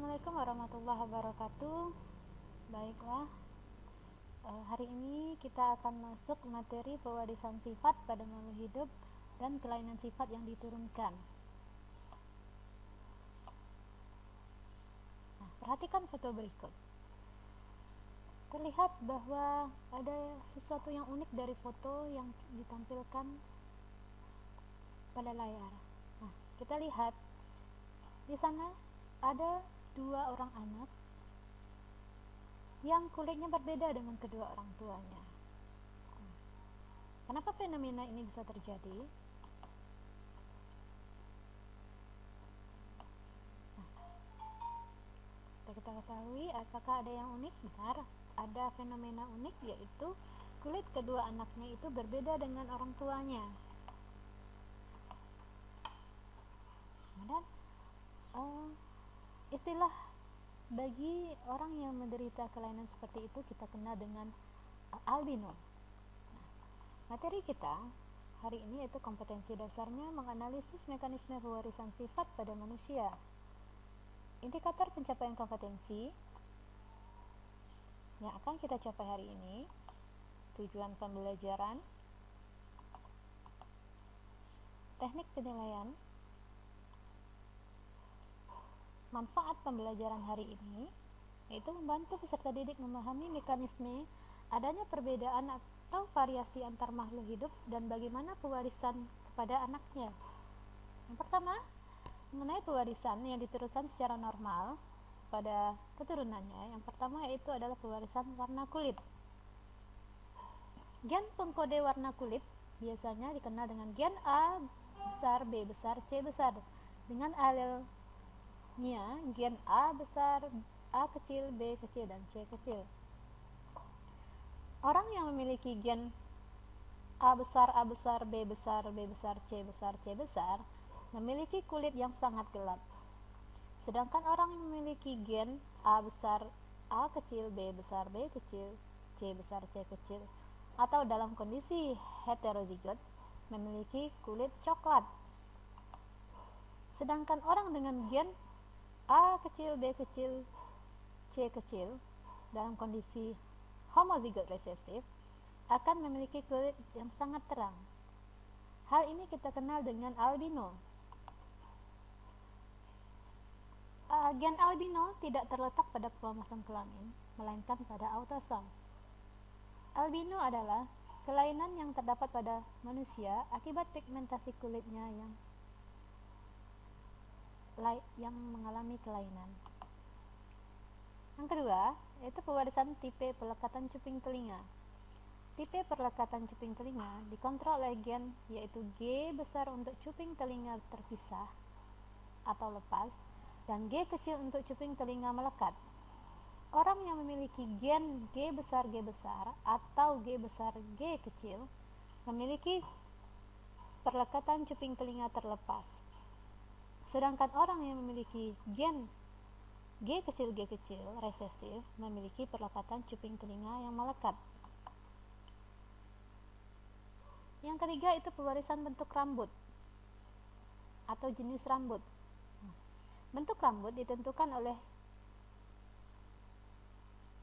Assalamualaikum warahmatullahi wabarakatuh. Baiklah, hari ini kita akan masuk materi pewarisan sifat pada makhluk hidup dan kelainan sifat yang diturunkan. Nah, perhatikan foto berikut. Terlihat bahwa ada sesuatu yang unik dari foto yang ditampilkan pada layar. Nah, kita lihat di sana ada dua orang anak yang kulitnya berbeda dengan kedua orang tuanya. Kenapa fenomena ini bisa terjadi? Kita ketahui apakah ada yang unik? Benar, ada fenomena unik, yaitu kulit kedua anaknya itu berbeda dengan orang tuanya. Kemudian istilah bagi orang yang menderita kelainan seperti itu kita kenal dengan albino. Materi kita hari ini yaitu kompetensi dasarnya menganalisis mekanisme pewarisan sifat pada manusia. Indikator pencapaian kompetensi yang akan kita capai hari ini: tujuan pembelajaran, teknik penilaian, manfaat pembelajaran hari ini yaitu membantu peserta didik memahami mekanisme adanya perbedaan atau variasi antar makhluk hidup dan bagaimana pewarisan kepada anaknya. Yang pertama, mengenai pewarisan yang diturunkan secara normal pada keturunannya. Yang pertama yaitu adalah pewarisan warna kulit. Gen pengkode warna kulit biasanya dikenal dengan gen A besar, B besar, C besar, dengan alelnya gen A besar, A kecil, B kecil, dan C kecil. Orang yang memiliki gen A besar, B besar, B besar, C besar, C besar memiliki kulit yang sangat gelap. Sedangkan orang yang memiliki gen A besar, A kecil, B besar, B kecil, C besar, C kecil, atau dalam kondisi heterozigot memiliki kulit coklat. Sedangkan orang dengan gen A kecil, B kecil, C kecil dalam kondisi homozigot resesif akan memiliki kulit yang sangat terang. Hal ini kita kenal dengan albino. Gen albino tidak terletak pada kromosom kelamin, melainkan pada autosom. Albino adalah kelainan yang terdapat pada manusia akibat pigmentasi kulitnya yang mengalami kelainan. Yang kedua, yaitu pewarisan tipe pelekatan cuping telinga. Tipe pelekatan cuping telinga dikontrol oleh gen yaitu G besar untuk cuping telinga terpisah atau lepas, dan G kecil untuk cuping telinga melekat. Orang yang memiliki gen G besar atau G besar G kecil memiliki perlekatan cuping telinga terlepas. Sedangkan orang yang memiliki gen G kecil resesif memiliki perlekatan cuping telinga yang melekat. Yang ketiga itu pewarisan bentuk rambut atau jenis rambut. Bentuk rambut ditentukan oleh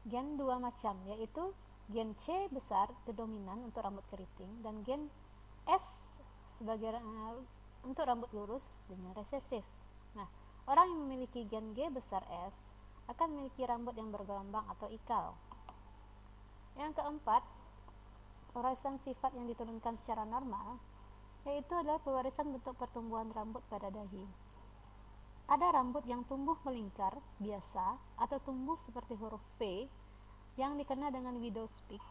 gen dua macam, yaitu gen C besar itu dominan untuk rambut keriting dan gen S sebagai untuk rambut lurus dengan resesif. Nah, orang yang memiliki gen G besar S akan memiliki rambut yang bergelombang atau ikal. Yang keempat, pewarisan sifat yang diturunkan secara normal yaitu adalah pewarisan bentuk pertumbuhan rambut pada dahi. Ada rambut yang tumbuh melingkar biasa atau tumbuh seperti huruf V yang dikenal dengan widow's peak.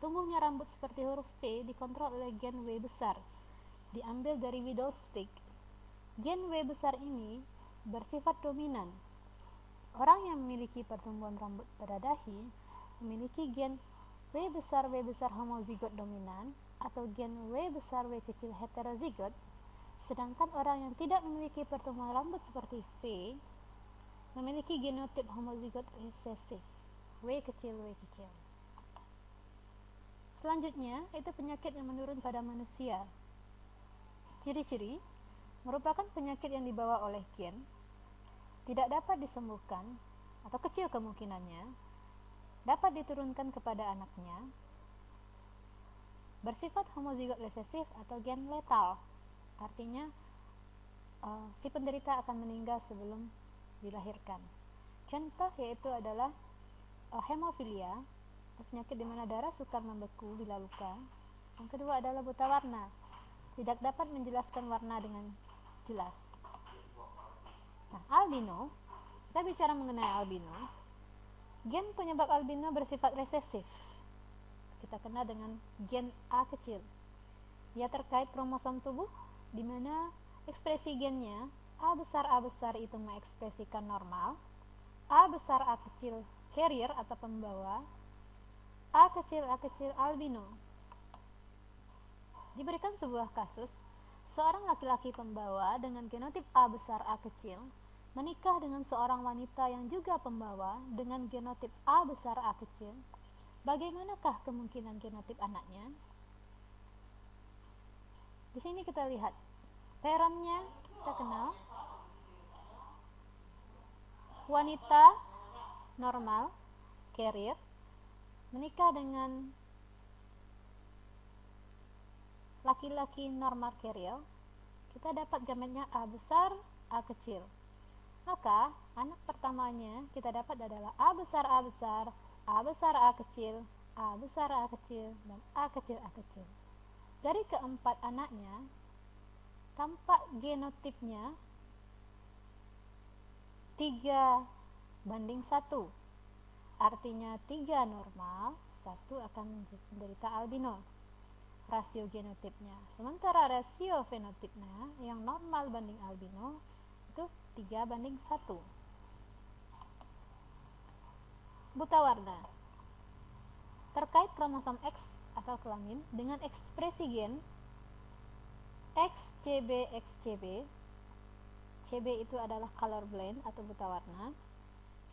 Tumbuhnya rambut seperti huruf V dikontrol oleh gen W besar, diambil dari widow's peak. Gen W besar ini bersifat dominan. Orang yang memiliki pertumbuhan rambut pada dahi memiliki gen W besar homozigot dominan atau gen W besar W kecil heterozigot. Sedangkan orang yang tidak memiliki pertumbuhan rambut seperti V memiliki genotip homozigot resesif, W kecil. Selanjutnya, itu penyakit yang menurun pada manusia. Ciri-ciri merupakan penyakit yang dibawa oleh gen tidak dapat disembuhkan atau kecil kemungkinannya dapat diturunkan kepada anaknya, bersifat homozigot resesif atau gen letal. Artinya si penderita akan meninggal sebelum dilahirkan. Contoh yaitu adalah hemofilia, penyakit di mana darah sukar membeku bila luka. Yang kedua adalah buta warna, tidak dapat menjelaskan warna dengan jelas. Nah, albino, kita bicara mengenai albino. Gen penyebab albino bersifat resesif. Kita kenal dengan gen A kecil. Ia terkait kromosom tubuh, di mana ekspresi gennya A besar itu mengekspresikan normal, A kecil carrier atau pembawa, A kecil albino. Diberikan sebuah kasus, seorang laki-laki pembawa dengan genotip A kecil menikah dengan seorang wanita yang juga pembawa dengan genotip A kecil. Bagaimanakah kemungkinan genotip anaknya? Di sini kita lihat parentnya, kita kenal wanita normal carrier menikah dengan laki-laki normal carrier, kita dapat gametnya A besar A kecil. Maka anak pertamanya kita dapat adalah A besar A kecil, dan A kecil. Dari keempat anaknya tampak genotipnya 3:1, artinya 3 normal, 1 akan menderita albino rasio genotipnya. Sementara rasio fenotipnya yang normal banding albino itu 3:1. Buta warna terkait kromosom X atau kelamin dengan ekspresi gen XCB. CB itu adalah color blind atau buta warna,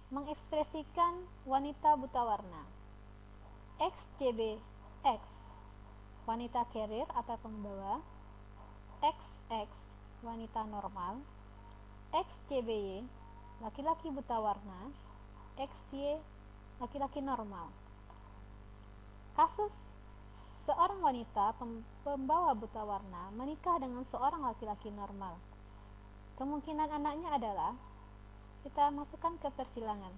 mengekspresikan wanita buta warna. XCBX wanita carrier atau pembawa, XX wanita normal, XCBY laki-laki buta warna, XY laki-laki normal. Kasus seorang wanita pembawa buta warna menikah dengan seorang laki-laki normal. Kemungkinan anaknya adalah, kita masukkan ke persilangan.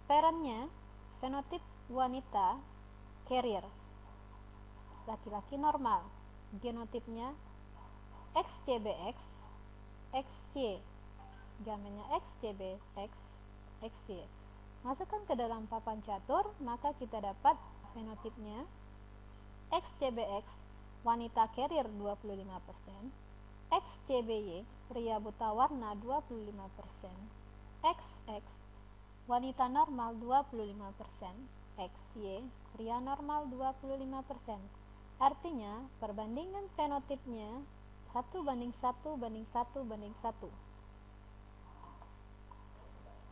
Parentnya fenotip wanita carrier, laki-laki normal, genotipnya XCBX, XY, gametnya XCBX, XY. Masukkan ke dalam papan catur, maka kita dapat fenotipnya XCBX, wanita carrier 25%, XCBY, pria buta warna 25%, XX, wanita normal 25%, XY, pria normal 25%. Artinya, perbandingan fenotipnya 1:1:1:1.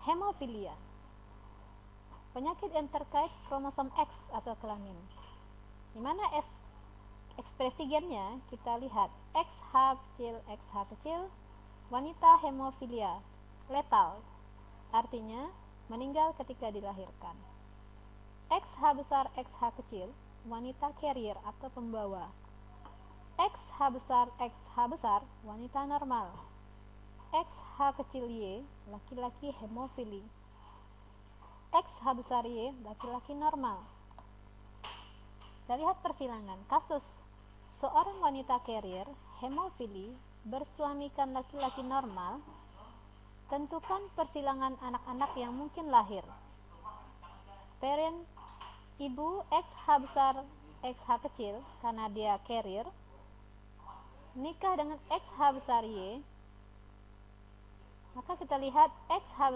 Hemofilia, penyakit yang terkait kromosom X atau kelamin, di mana ekspresi gennya kita lihat XH kecil, wanita hemofilia letal, artinya meninggal ketika dilahirkan. XH kecil, wanita carrier atau pembawa. XH besar, wanita normal. XH kecil Y, laki-laki hemofili. XH besar Y, laki-laki normal. Kita lihat persilangan kasus seorang wanita carrier hemofili bersuamikan laki-laki normal. Tentukan persilangan anak-anak yang mungkin lahir. Parent ibu XH kecil karena dia carrier, nikah dengan XH besar Y, maka kita lihat XH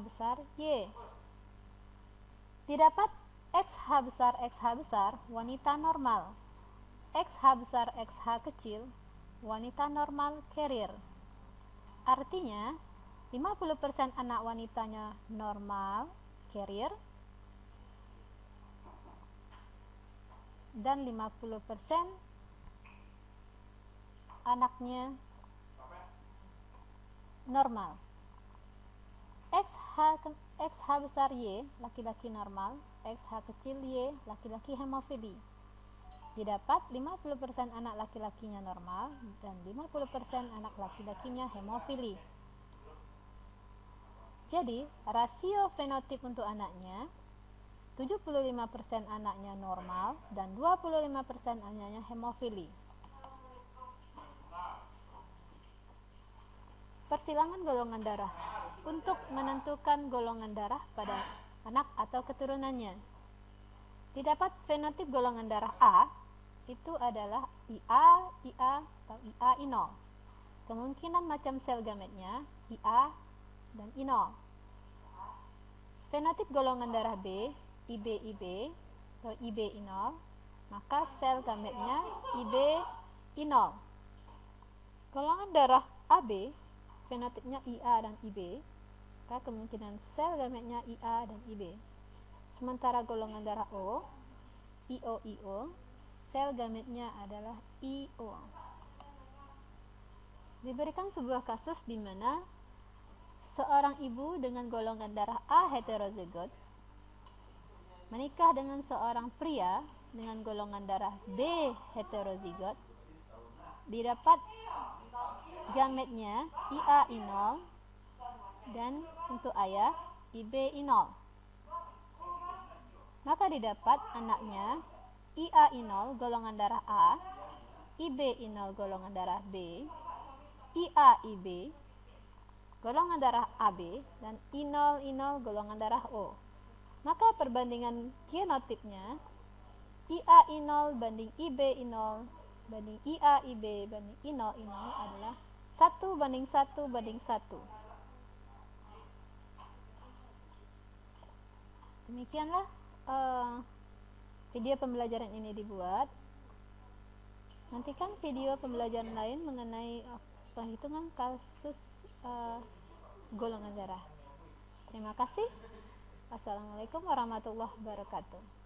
besar Y. Didapat XH besar wanita normal, XH kecil wanita normal carrier. Artinya 50% anak wanitanya normal carrier dan 50% anaknya normal. XH besar Y laki-laki normal, XH kecil Y laki-laki hemofili. Didapat 50% anak laki-lakinya normal dan 50% anak laki-lakinya hemofili. Jadi, rasio fenotip untuk anaknya 75% anaknya normal dan 25% anaknya hemofili. Persilangan golongan darah untuk menentukan golongan darah pada anak atau keturunannya. Didapat fenotip golongan darah A itu adalah IA, atau IA-I0. Kemungkinan macam sel gametnya IA dan I0. Fenotip golongan darah B, IB atau IB-I0, maka sel gametnya IB-I0. Golongan darah AB, fenotipnya IA dan IB, maka kemungkinan sel gametnya IA dan IB. Sementara golongan darah O, IO, sel gametnya adalah IO. Diberikan sebuah kasus di mana seorang ibu dengan golongan darah A heterozigot menikah dengan seorang pria dengan golongan darah B heterozigot. Didapat gametnya IA-I0 dan untuk ayah IB-I0. Maka didapat anaknya IA-I0 golongan darah A, IB-I0 golongan darah B, IA-IB golongan darah AB, dan I0 golongan darah O. Maka perbandingan genotipnya IA-I0 banding IB-I0 banding IA-IB banding I0 adalah 1:1:1. Demikianlah video pembelajaran ini dibuat. Nantikan video pembelajaran lain mengenai penghitungan kasus golongan darah. Terima kasih. Assalamualaikum warahmatullahi wabarakatuh.